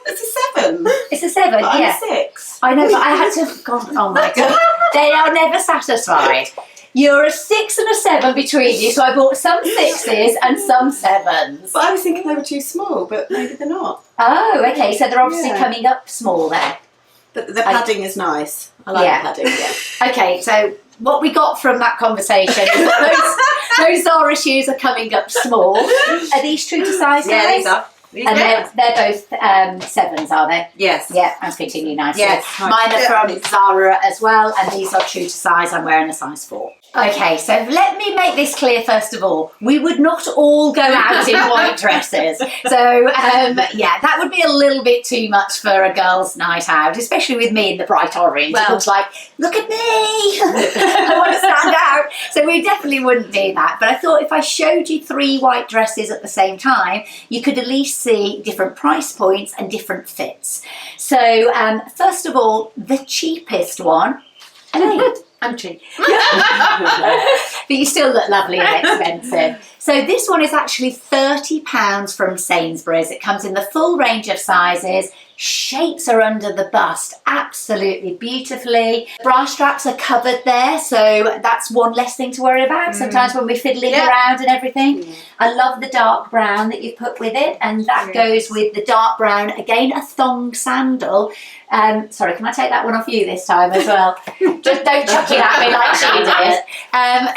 C: it's a 7.
A: It's a 7,
C: But
A: yeah.
C: I'm a 6.
A: I know, but I had to. God, oh my god, they are never satisfied. You're a 6 and a 7 between you, so I bought some 6s and some 7s.
C: But I was thinking they were too small, but maybe they're not.
A: Oh, okay, so they're obviously coming up small there.
C: But the padding is nice. I like the padding, yeah.
A: Okay, so what we got from that conversation is that those Zara shoes are coming up small. Are these true to size?
D: Yeah,
A: guys?
D: these are.
A: And they're both 7s, are they?
D: Yes.
A: Yeah, and fitting you nicely.
D: Yes.
A: Mine are from Zara as well, and these are true to size. I'm wearing a size 4. Okay, so let me make this clear first of all. We would not all go out in white dresses. So, that would be a little bit too much for a girls' night out, especially with me in the bright orange. It looks like, look at me! I want to stand out. So we definitely wouldn't do that. But I thought if I showed you 3 white dresses at the same time, you could at least see different price points and different fits. So, first of all, the cheapest one. I'm cheap. But you still look lovely and expensive. So this one is actually £30 from Sainsbury's. It comes in the full range of sizes. Shapes are under the bust absolutely beautifully. Bra straps are covered there, so that's one less thing to worry about. Sometimes when we're fiddling around and everything. I love the dark brown that you've put with it, and that goes with the dark brown, again a thong sandal. Sorry, can I take that one off you this time as well? Just don't chuck it at me like she did.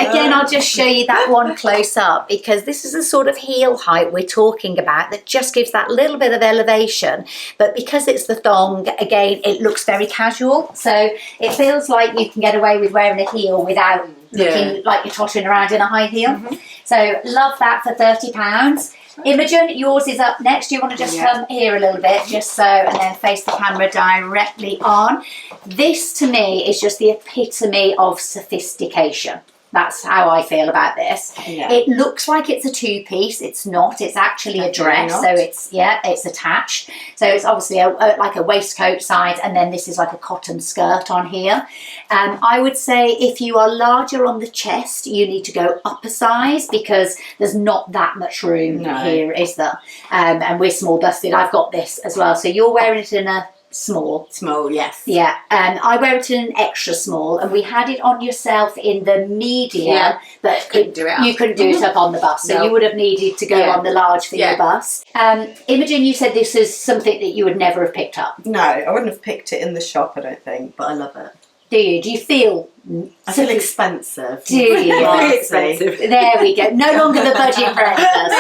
A: Again, I'll just show you that one close up, because this is the sort of heel height we're talking about that just gives that little bit of elevation. But because it's the thong, again, it looks very casual. So it feels like you can get away with wearing a heel without looking like you're tottering around in a high heel. So love that for £30. Imogen, yours is up next. Do you want to just come here a little bit, just so, and then face the camera directly on? This, to me, is just the epitome of sophistication. That's how I feel about this. Yeah. It looks like it's a 2-piece. It's not. It's actually a dress. So it's attached. So it's obviously like a waistcoat size, and then this is like a cotton skirt on here. I would say if you are larger on the chest, you need to go up a size, because there's not that much room here, is there? And we're small busted. I've got this as well. So you're wearing it in a small.
C: Small, yes.
A: Yeah, I wear it in an extra small, and we had it on yourself in the medium, but
D: Couldn't do it up.
A: you couldn't do it up on the bus, so
D: No.
A: you would have needed to go on the large for your bus. Imogen, you said this is something that you would never have picked up.
C: No, I wouldn't have picked it in the shop, I don't think, but I love it.
A: Do you? Do you feel?
C: I feel expensive.
A: Do you?
D: Very expensive.
A: There we go. No longer the budget Brendas.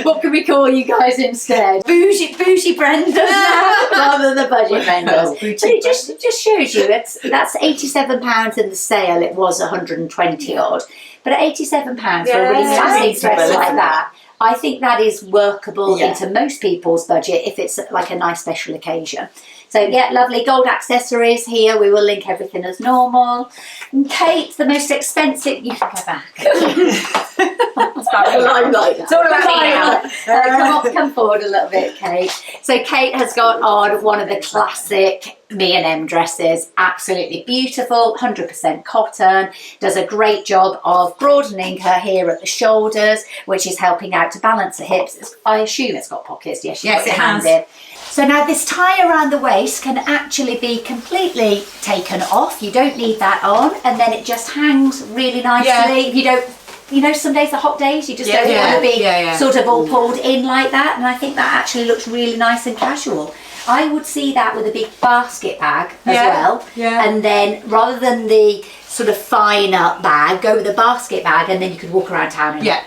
A: What can we call you guys instead? Bougie Brendas now, rather than the budget Brendas. But it just shows you that's £87 in the sale. It was 120 odd, but at £87 for a really fancy dress like that. I think that is workable into most people's budget if it's like a nice special occasion. So yeah, lovely gold accessories here. We will link everything as normal. And Kate, the most expensive. You can go back. It's all about me now. Come forward a little bit, Kate. So Kate has got on one of the classic M dresses. Absolutely beautiful, 100% cotton. Does a great job of broadening her here at the shoulders, which is helping out to balance the hips. I assume it's got pockets. Yes,
B: it has.
A: So now this tie around the waist can actually be completely taken off. You don't need that on, and then it just hangs really nicely. You don't, some days are hot days, you just don't want to be sort of all pulled in like that, and I think that actually looks really nice and casual. I would see that with a big basket bag as well, and then rather than the sort of finer bag, go with a basket bag, and then you could walk around town and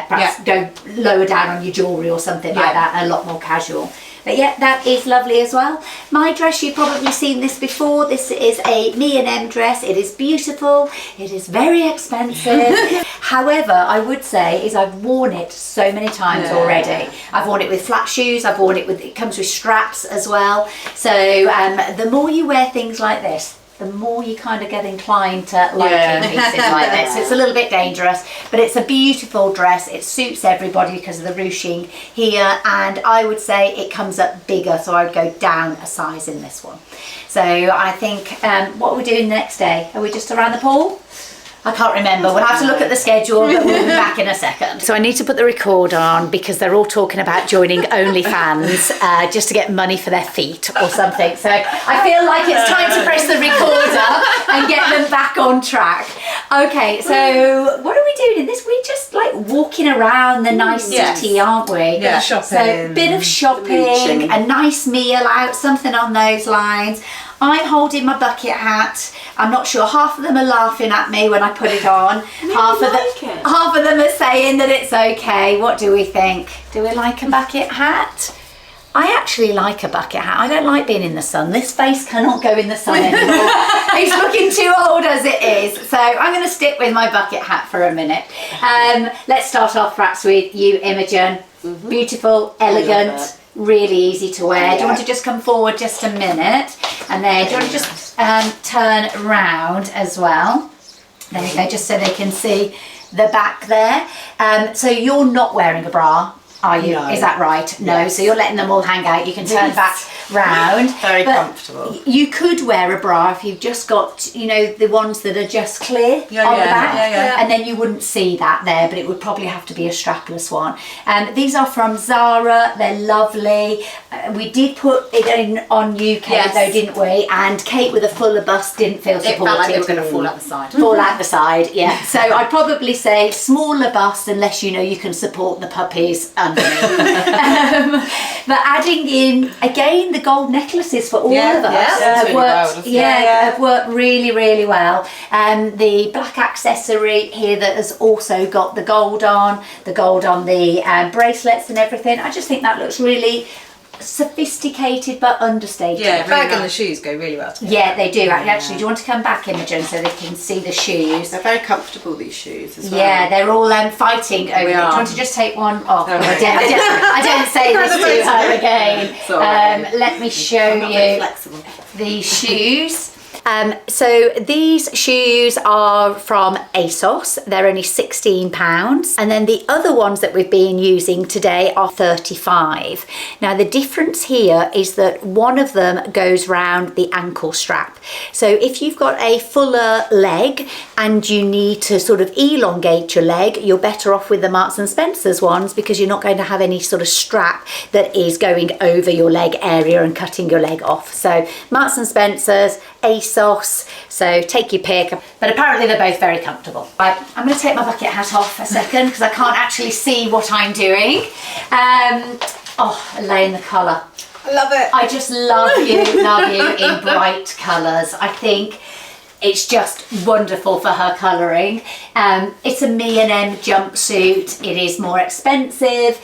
A: perhaps go lower down on your jewellery or something like that, a lot more casual. But yeah, that is lovely as well. My dress, you've probably seen this before. This is a M dress. It is beautiful. It is very expensive. However, I would say is I've worn it so many times already. I've worn it with flat shoes. I've worn it with, it comes with straps as well. So the more you wear things like this, the more you kind of get inclined to liking pieces like this. It's a little bit dangerous, but it's a beautiful dress. It suits everybody because of the ruching here, and I would say it comes up bigger, so I would go down a size in this one. So I think, what are we doing next day? Are we just around the pool? I can't remember. We'll have to look at the schedule, but we'll be back in a second. So I need to put the record on because they're all talking about joining OnlyFans just to get money for their feet or something. So I feel like it's time to press the recorder and get them back on track. Okay, so what are we doing in this? We're just like walking around the nice city, aren't we?
B: Yeah, shopping.
A: So a bit of shopping, a nice meal out, something on those lines. I'm holding my bucket hat. I'm not sure. Half of them are laughing at me when I put it on. Half of them are saying that it's okay. What do we think? Do we like a bucket hat? I actually like a bucket hat. I don't like being in the sun. This face cannot go in the sun anymore. It's looking too old as it is. So I'm going to stick with my bucket hat for a minute. Let's start off perhaps with you, Imogen. Beautiful, elegant. Really easy to wear. Do you want to just come forward just a minute, and then do you want to just turn round as well? There you go, just so they can see the back there. So you're not wearing a bra, are you? No. Is that right? No. Yes. So you're letting them all hang out. You can turn back round.
C: Very comfortable.
A: You could wear a bra if you've just got, the ones that are just clear on the back, and then you wouldn't see that there, but it would probably have to be a strapless one. These are from Zara. They're lovely. We did put it in on UK though, didn't we? And Kate with a fuller bust didn't feel supported.
D: It felt like they were going to fall out the side.
A: Fall out the side, yeah. So I'd probably say smaller bust unless you can support the puppies underneath. But adding in again the gold necklaces for all of us have worked really, really well. The black accessory here that has also got the gold on the bracelets and everything. I just think that looks really sophisticated but understated.
B: Yeah, the bag and the shoes go really well together.
A: Yeah, they do. Actually, do you want to come back, Imogen, so they can see the shoes?
C: They're very comfortable, these shoes as well.
A: Yeah, they're all fighting over it. Do you want to just take one off? I don't say this to her again. Let me show you the shoes. So these shoes are from ASOS. They're only £16. And then the other ones that we've been using today are £35. Now the difference here is that one of them goes round the ankle strap. So if you've got a fuller leg and you need to sort of elongate your leg, you're better off with the Marks and Spencer's ones because you're not going to have any sort of strap that is going over your leg area and cutting your leg off. So Marks and Spencer's, ASOS, so take your pick. But apparently they're both very comfortable. Right, I'm going to take my bucket hat off a second because I can't actually see what I'm doing. Elaine, the colour.
B: I love it.
A: I just love you in bright colours. I think it's just wonderful for her colouring. It's a M&M jumpsuit. It is more expensive.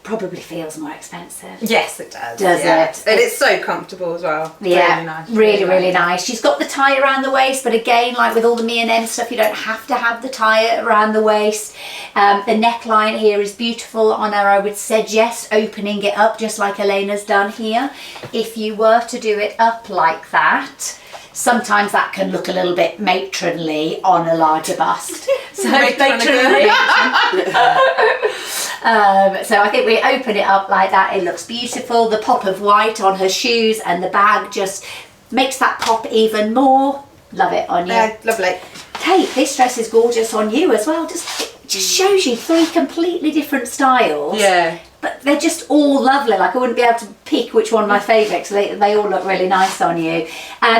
A: Probably feels more expensive.
B: Yes, it does.
A: Does it?
B: And it's so comfortable as well.
A: Yeah,
B: really nice.
A: really nice. She's got the tie around the waist, but again, like with all the M&M stuff, you don't have to have the tie around the waist. The neckline here is beautiful on her. I would suggest opening it up just like Elena's done here. If you were to do it up like that, sometimes that can look a little bit matronly on a larger bust. So matronly. So I think we open it up like that. It looks beautiful. The pop of white on her shoes and the bag just makes that pop even more. Love it on you.
B: Yeah, lovely.
A: Kate, this dress is gorgeous on you as well. Just shows you 3 completely different styles.
B: Yeah.
A: But they're just all lovely. Like I wouldn't be able to pick which one my favourites. They all look really nice on you.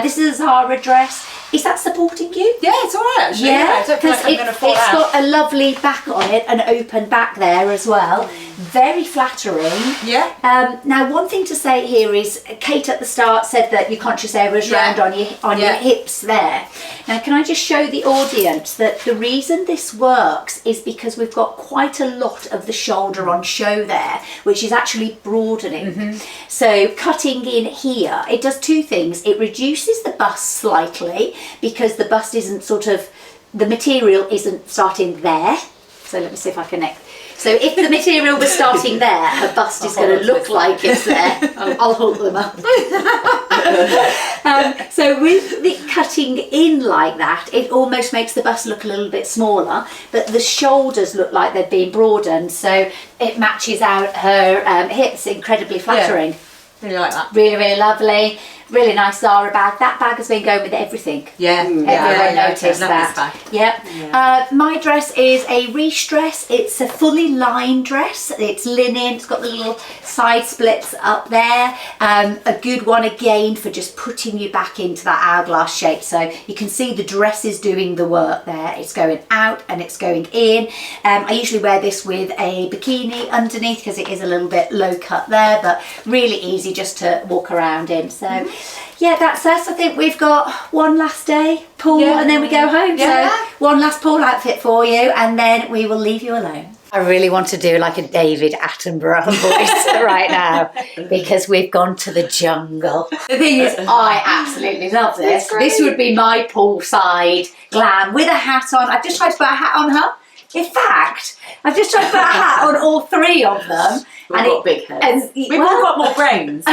A: This is a Zara dress. Is that supporting you?
B: Yeah, it's all right actually.
A: Yeah,
B: I don't feel like I'm going to fall
A: it's
B: out.
A: got a lovely back on it, an open back there as well. Very flattering.
B: Yeah.
A: Now, one thing to say here is Kate at the start said that your conscious areas round on your hips there. Now, can I just show the audience that the reason this works is because we've got quite a lot of the shoulder on show there, which is actually broadening. So cutting in here, it does 2 things. It reduces the bust slightly because the bust isn't the material isn't starting there. So let me see if I can So if the material was starting there, her bust is going to look like it's there. I'll hold them up. So with the cutting in like that, it almost makes the bust look a little bit smaller, but the shoulders look like they've been broadened, so it matches out her hips. Incredibly flattering.
B: Really like that.
A: Really lovely. Really nice Zara bag. That bag has been going with everything.
B: Yeah.
A: Everyone noticed that.
B: Bag.
A: Yep.
B: Yeah.
A: My dress is a Reish dress. It's a fully lined dress. It's linen. It's got the little side splits up there. A good one again for just putting you back into that hourglass shape. So you can see the dress is doing the work there. It's going out and it's going in. I usually wear this with a bikini underneath because it is a little bit low cut there, but really easy just to walk around in. So yeah, that's us. I think we've got one last day pool and then we go home.
B: Yeah.
A: So one last pool outfit for you and then we will leave you alone. I really want to do like a David Attenborough voice right now because we've gone to the jungle. The thing is, I absolutely love this. This would be my poolside glam with a hat on. I've just tried to put a hat on her. In fact, I've just tried to put a hat on all 3 of them.
C: We've got big heads.
B: We've all got more brains.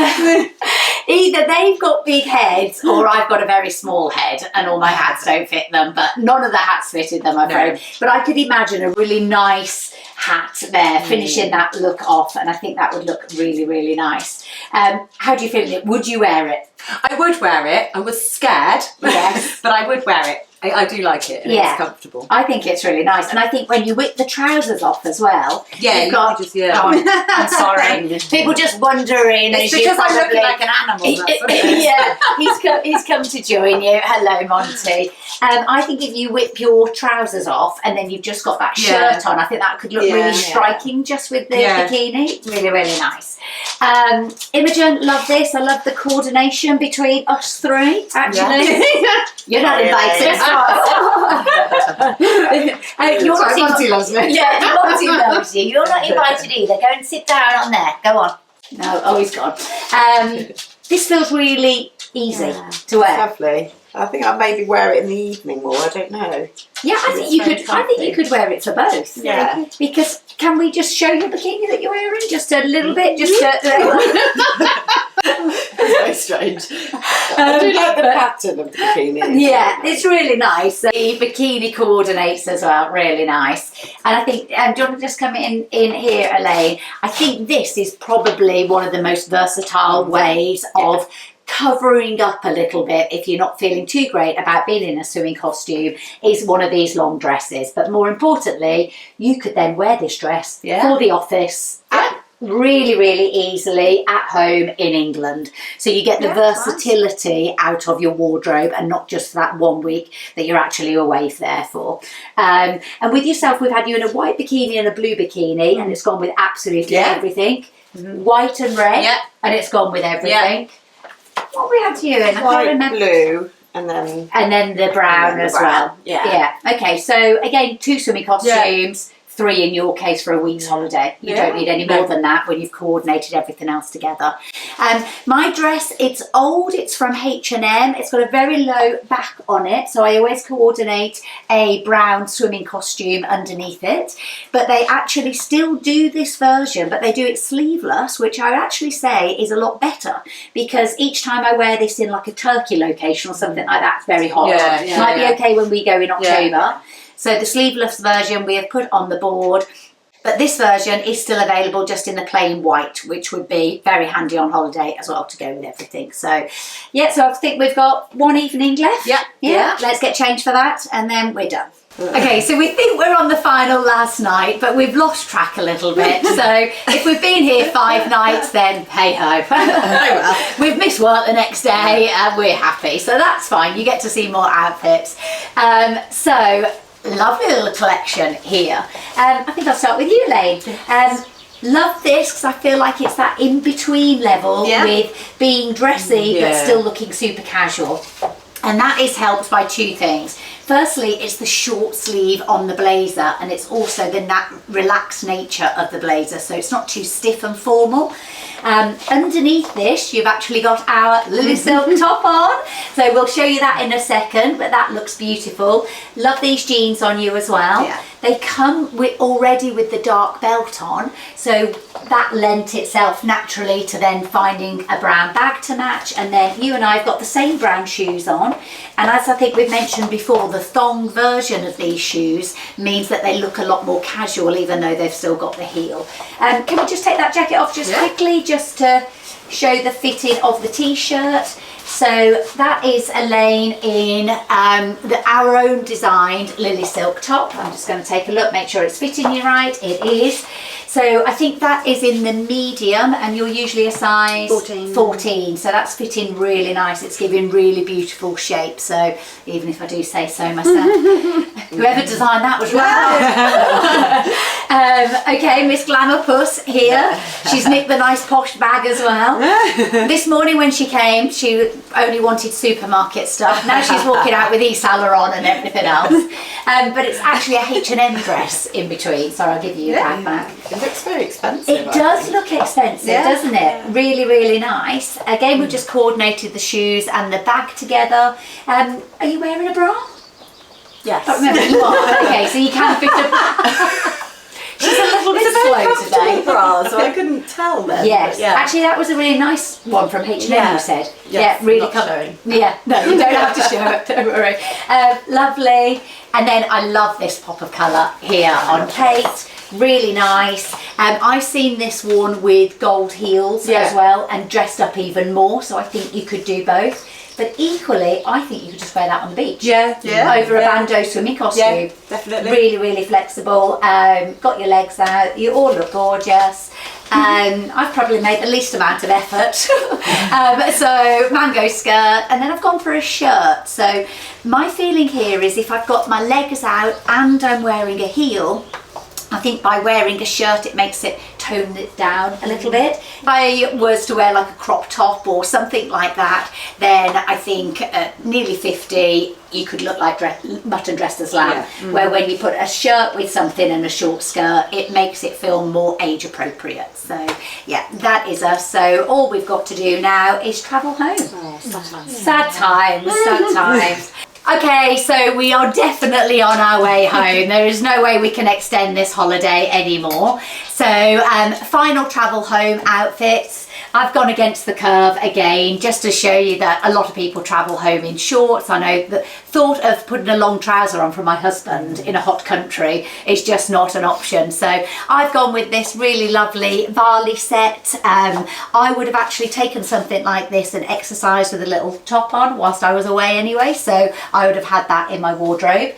A: Either they've got big heads or I've got a very small head and all my hats don't fit them, but none of the hats fitted them, I'm afraid. But I could imagine a really nice hat there, finishing that look off, and I think that would look really nice. How do you feel? Would you wear it?
B: I would wear it. I was scared,
A: Yes.
B: but I would wear it. I do like it and it's comfortable.
A: I think it's really nice, and I think when you whip the trousers off as well,
B: Yeah,
A: you've got, I'm sorry, people just wondering.
B: It's because I'm looking like an animal. That's what it is.
A: Yeah, he's come to join you. Hello, Monty. I think if you whip your trousers off and then you've just got that shirt on, I think that could look really striking just with the bikini. Really nice. Imogen, love this. I love the coordination between us 3. Actually, you're not invited.
B: Monty loves me.
A: Yeah, Monty loves you. You're not invited either. Go and sit down on there. Go on. No, he's gone. This feels really easy to wear.
C: Lovely. I think I'll maybe wear it in the evening more. I don't know.
A: Yeah, I think you could wear it for both.
C: Yeah.
A: Because can we just show your bikini that you're wearing just a little bit? Just
C: That's very strange. I do like the pattern of the bikini.
A: Yeah, it's really nice. The bikini coordinates as well, really nice. And I think, do you want to just come in here, Elaine? I think this is probably one of the most versatile ways of covering up a little bit if you're not feeling too great about being in a swimming costume, is one of these long dresses. But more importantly, you could then wear this dress for the office really, really easily at home in England. So you get the versatility out of your wardrobe, and not just that 1 week that you're actually away there for. And with yourself, we've had you in a white bikini and a blue bikini, and it's gone with absolutely everything. White and red, and it's gone with everything. What we had you in? I
C: White,
A: can't remember.
C: blue, and then
A: the brown as well.
C: Yeah.
A: Okay, so again, 2 swimming costumes. 3 in your case for a week's holiday. You don't need any more than that when you've coordinated everything else together. My dress, it's old, it's from H&M. It's got a very low back on it, so I always coordinate a brown swimming costume underneath it. But they actually still do this version, but they do it sleeveless, which I actually say is a lot better, because each time I wear this in like a Turkey location or something like that, it's very hot. Might be okay when we go in October. So the sleeveless version we have put on the board, but this version is still available just in the plain white, which would be very handy on holiday as well to go with everything. So, so I think we've got 1 evening left. Yeah. Let's get changed for that, and then we're done. Okay, so we think we're on the final last night, but we've lost track a little bit. So if we've been here 5 nights, then hey ho. We've missed work the next day and we're happy. So that's fine. You get to see more outfits. So lovely little collection here. I think I'll start with you, Elaine. Love this because I feel like it's that in-between level with being dressy but still looking super casual. And that is helped by 2 things. Firstly, it's the short sleeve on the blazer, and it's also the relaxed nature of the blazer, so it's not too stiff and formal. Underneath this, you've actually got our Lily Silk top on, so we'll show you that in a second, but that looks beautiful. Love these jeans on you as well. They come already with the dark belt on, so that lent itself naturally to then finding a brown bag to match. And then you and I have got the same brown shoes on, and as I think we've mentioned before, the thong version of these shoes means that they look a lot more casual, even though they've still got the heel. Can we just take that jacket off just quickly, just to show the fitting of the t-shirt? So that is Elaine in our own designed Lily Silk top. I'm just going to take a look, make sure it's fitting you right. It is. So I think that is in the medium, and you're usually a size 14. So that's fitting really nice. It's giving really beautiful shape. So even if I do say so myself, whoever designed that was right. Okay, Miss Glamour Puss here. She's nicked the nice posh bag as well. This morning when she came, she only wanted supermarket stuff. Now she's walking out with Saint Laurent and everything else. But it's actually a H&M dress in between. So I'll give you your bag back.
C: It looks very expensive.
A: It does look expensive, doesn't it? Really, really nice. Again, we've just coordinated the shoes and the bag together. Are you wearing a bra?
C: Yes.
A: I remember you are. Okay, so you can fit a... She's a little bit slow today.
C: Bra, so I couldn't tell then.
A: Yes, actually that was a really nice one from H&M, you said.
C: Yes,
A: really
C: showing.
A: Yeah, no, you don't have to show it, don't worry. Lovely. And then I love this pop of colour here on Kate. Really nice. I've seen this worn with gold heels as well, and dressed up even more, so I think you could do both. But equally, I think you could just wear that on the beach. Over a bandeau swimming costume.
C: Yeah, definitely.
A: Really, really flexible. Got your legs out. You all look gorgeous. I've probably made the least amount of effort. So mango skirt, and then I've gone for a shirt. So my feeling here is if I've got my legs out and I'm wearing a heel, I think by wearing a shirt it makes it tone it down a little bit. If I was to wear like a crop top or something like that, then I think at nearly 50 you could look like mutton dressed as lamb. Where when you put a shirt with something and a short skirt, it makes it feel more age appropriate. So yeah, that is us. So all we've got to do now is travel home. Sad times. Okay, so we are definitely on our way home. There is no way we can extend this holiday anymore. So final travel home outfits. I've gone against the curve again, just to show you that a lot of people travel home in shorts. I know the thought of putting a long trouser on for my husband in a hot country is just not an option. So I've gone with this really lovely Varley set. I would have actually taken something like this and exercised with a little top on whilst I was away anyway, so I would have had that in my wardrobe.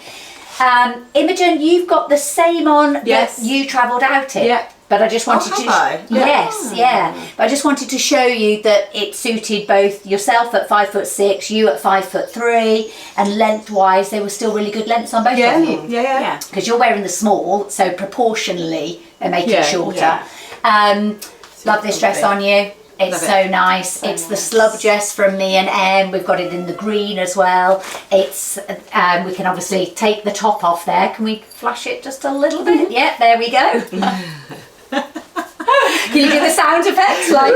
A: Imogen, you've got the same on that you travelled out in.
D: Yeah.
A: But I just wanted to... Yes, yeah. But I just wanted to show you that it suited both yourself at 5'6", you at 5'3", and lengthwise they were still really good lengths on both of you.
B: Yeah.
A: Because you're wearing the small, so proportionally they make it shorter. Love this dress on you. It's so nice. It's the slub dress from me and Em. We've got it in the green as well. It's we can obviously take the top off there. Can we flash it just a little bit? Yeah, there we go. Can you do the sound effects? Like,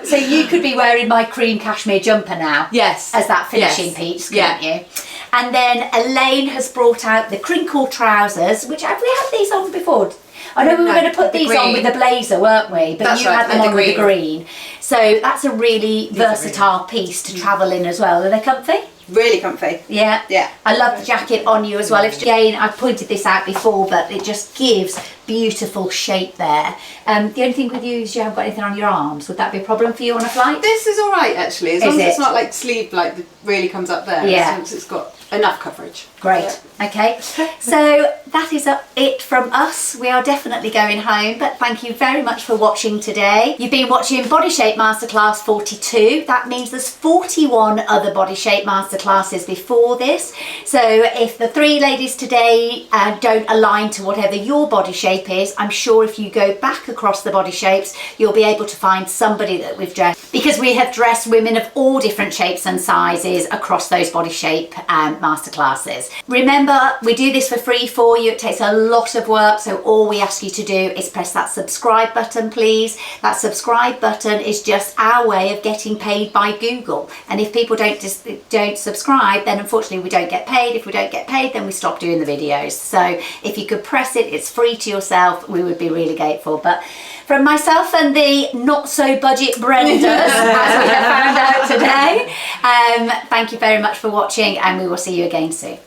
A: so you could be wearing my cream cashmere jumper now.
B: Yes.
A: As that finishing piece, couldn't you? And then Elaine has brought out the crinkle trousers, which have we had these on before? I know we were going to put these on with the blazer, weren't we? But you had them on with the green. So that's a really versatile piece to travel in as well. Are they comfy?
B: Really comfy.
A: Yeah.
B: Yeah.
A: I love the jacket on you as well. Again, I pointed this out before, but it just gives beautiful shape there. The only thing with you is you haven't got anything on your arms. Would that be a problem for you on a flight?
B: This is all right, actually, as long as it's not like sleeve, like really comes up there.
A: Yeah.
B: Since it's got enough coverage.
A: Great. Okay. So that is it from us. We are definitely going home, but thank you very much for watching today. You've been watching Body Shape Masterclass 42. That means there's 41 other Body Shape Masterclasses before this. So if the 3 ladies today don't align to whatever your body shape is, I'm sure if you go back across the body shapes, you'll be able to find somebody that we've dressed, because we have dressed women of all different shapes and sizes across those body shape masterclasses. Remember, we do this for free for you. It takes a lot of work, so all we ask you to do is press that subscribe button, please. That subscribe button is just our way of getting paid by Google, and if people don't subscribe, then unfortunately we don't get paid. If we don't get paid, then we stop doing the videos. So if you could press it, it's free to yourself, we would be really grateful. But from myself and the not so budget Brendas, as we have found out today, thank you very much for watching, and we will see you again soon.